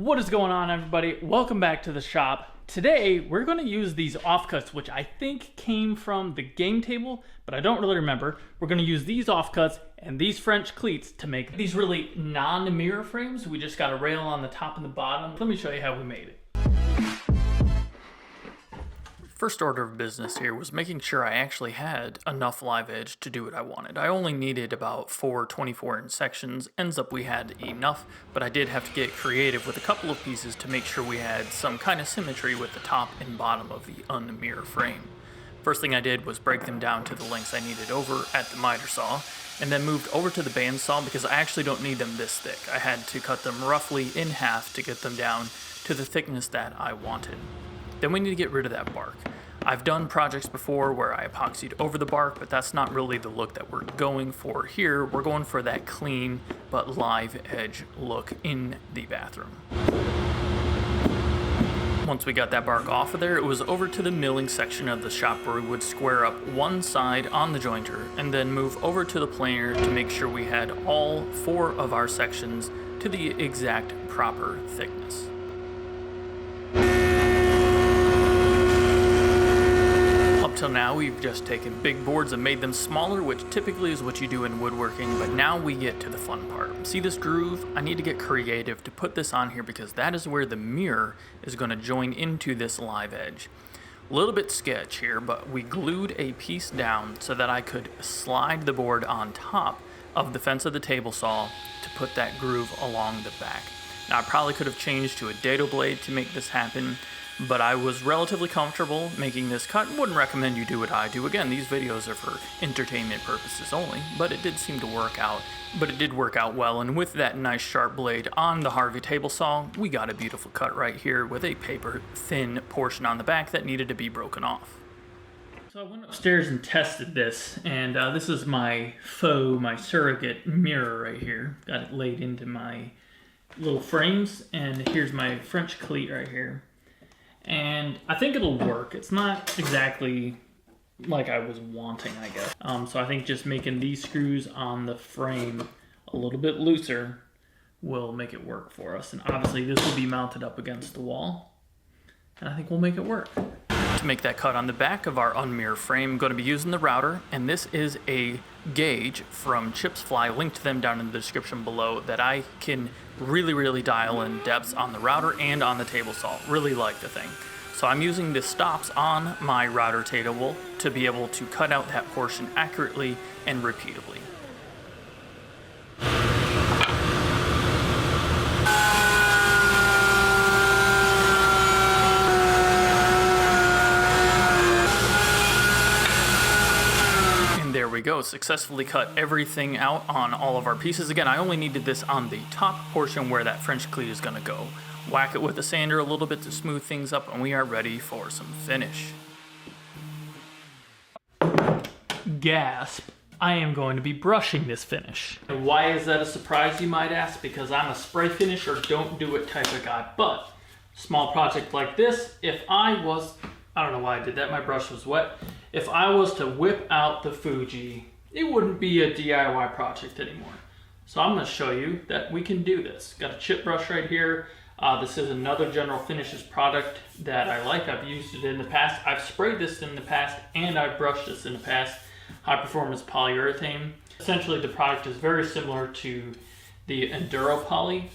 What is going on, everybody? Welcome back to the shop. Today we're going to use these offcuts, which I think came from the game table, but I don't really remember. We're going to use these offcuts and these French cleats to make these really non-mirror frames. We just got a rail on the top and the bottom. Let me show you how we made it. First order of business here was making sure I actually had enough live edge to do what I wanted. I only needed about 4 24-inch sections. Ends up we had enough, but I did have to get creative with a couple of pieces to make sure we had some kind of symmetry with the top and bottom of the unmirror frame. First thing I did was break them down to the lengths I needed over at the miter saw, and then moved over to the bandsaw because I actually don't need them this thick. I had to cut them roughly in half to get them down to the thickness that I wanted. Then we need to get rid of that bark. I've done projects before where I epoxied over the bark, but that's not really the look that we're going for here. We're going for that clean but live edge look in the bathroom. Once we got that bark off of there, it was over to the milling section of the shop where we would square up one side on the jointer and then move over to the planer to make sure we had all 4 of our sections to the exact proper thickness. Till now we've just taken big boards and made them smaller, which typically is what you do in woodworking, but now we get to the fun part. See this groove? I need to get creative to put this on here because that is where the mirror is going to join into this live edge. A little bit sketch here, but we glued a piece down so that I could slide the board on top of the fence of the table saw to put that groove along the back. Now I probably could have changed to a dado blade to make this happen, but I was relatively comfortable making this cut and wouldn't recommend you do what I do. Again, these videos are for entertainment purposes only, but it did seem to work out. But it did work out well, and with that nice sharp blade on the Harvey table saw, we got a beautiful cut right here with a paper thin portion on the back that needed to be broken off. So I went upstairs and tested this, and this is my surrogate mirror right here. Got it laid into my little frames, and here's my French cleat right here. And I think it'll work. It's not exactly like I was wanting, I guess. So I think just making these screws on the frame a little bit looser will make it work for us. And obviously this will be mounted up against the wall, and I think we'll make it work. To make that cut on the back of our unmirror frame, I'm going to be using the router, and this is a gauge from Chips Fly, linked to them down in the description below, that I can really dial in depths on the router and on the table saw. Really like the thing. So I'm using the stops on my router table to be able to cut out that portion accurately and repeatably. There we go, successfully cut everything out on all of our pieces. Again, I only needed this on the top portion where that French cleat is gonna go. Whack it with a sander a little bit to smooth things up, and we are ready for some finish. Gasp, I am going to be brushing this finish. And why is that a surprise, you might ask? Because I'm a spray finish or don't do it type of guy. But small project like this, if I don't know why I did that, my brush was wet. If I was to whip out the Fuji, it wouldn't be a DIY project anymore. So I'm going to show you that we can do this. Got a chip brush right here. This is another General Finishes product that I like. I've used it in the past. I've sprayed this in the past, and I've brushed this in the past. High performance polyurethane. Essentially, the product is very similar to the Enduro Poly,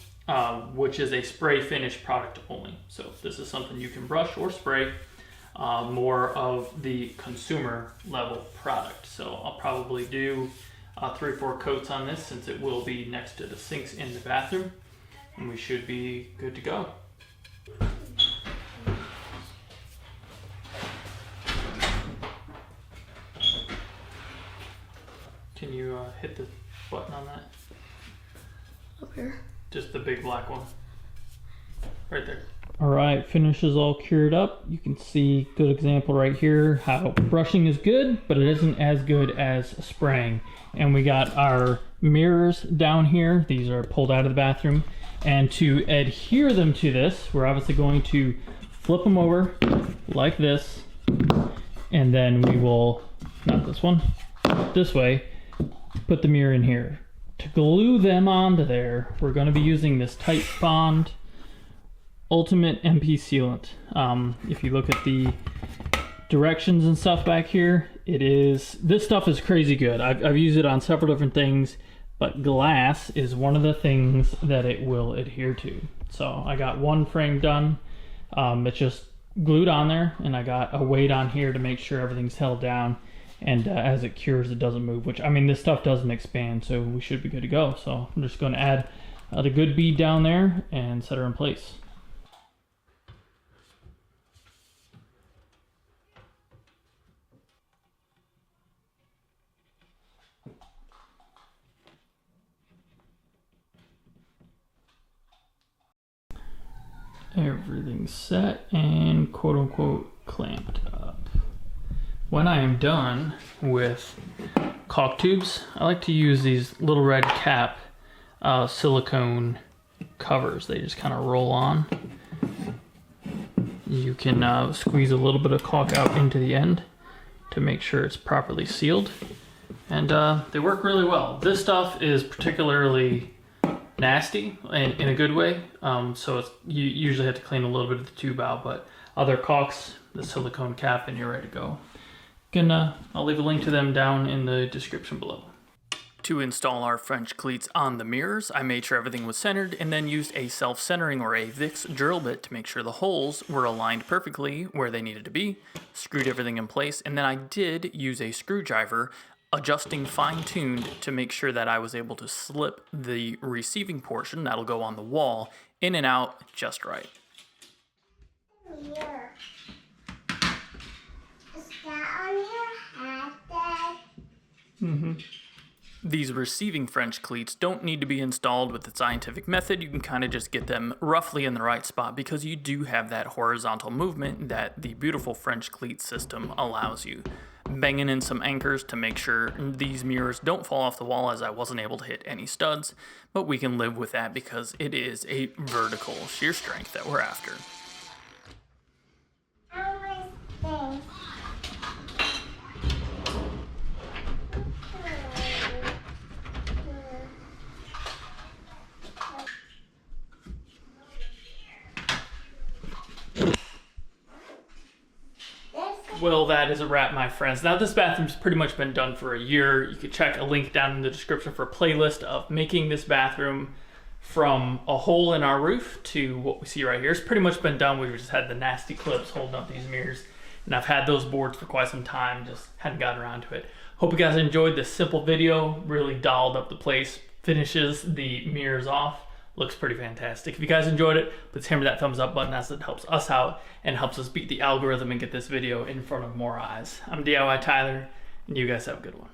which is a spray finish product only. So this is something you can brush or spray. More of the consumer level product. So I'll probably do 3 or 4 coats on this, since it will be next to the sinks in the bathroom, and we should be good to go. Can you hit the button on that? Up here. Just the big black one. Right there. Alright, finish is all cured up. You can see, good example right here, how brushing is good, but it isn't as good as spraying. And we got our mirrors down here. These are pulled out of the bathroom. And to adhere them to this, we're obviously going to flip them over like this. And then we will, not this one, this way, put the mirror in here. To glue them onto there, we're going to be using this tight bond ultimate MP sealant. If you look at the directions and stuff back here, this stuff is crazy good. I've used it on several different things, but glass is one of the things that it will adhere to. So I got one frame done. It's just glued on there, and I got a weight on here to make sure everything's held down, and as it cures it doesn't move, which I mean this stuff doesn't expand, so we should be good to go. So I'm just going to add the good bead down there and set her in place. Everything's set and quote unquote clamped up. When I am done with caulk tubes, I like to use these little red cap silicone covers. They just kind of roll on. You can squeeze a little bit of caulk out into the end to make sure it's properly sealed, and they work really well. This stuff is particularly nasty in a good way, so you usually have to clean a little bit of the tube out, but other caulks, the silicone cap, and you're ready to go. I'll leave a link to them down in the description below. To install our French cleats on the mirrors, I made sure everything was centered and then used a self-centering or a Vicks drill bit to make sure the holes were aligned perfectly where they needed to be, screwed everything in place, and then I did use a screwdriver adjusting fine-tuned to make sure that I was able to slip the receiving portion that'll go on the wall in and out just right. Here. Is that on your hat, Dad? Mm-hmm. These receiving French cleats don't need to be installed with the scientific method. You can kind of just get them roughly in the right spot because you do have that horizontal movement that the beautiful French cleat system allows you. Banging in some anchors to make sure these mirrors don't fall off the wall, as I wasn't able to hit any studs, but we can live with that because it is a vertical shear strength that we're after. Well, that is a wrap, my friends. Now, this bathroom's pretty much been done for a year. You can check a link down in the description for a playlist of making this bathroom from a hole in our roof to what we see right here. It's pretty much been done. We've just had the nasty clips holding up these mirrors, and I've had those boards for quite some time, just hadn't gotten around to it. Hope you guys enjoyed this simple video. Really dolled up the place, finishes the mirrors off. Looks pretty fantastic. If you guys enjoyed it, please hammer that thumbs up button, as it helps us out and helps us beat the algorithm and get this video in front of more eyes. I'm DIY Tyler, and you guys have a good one.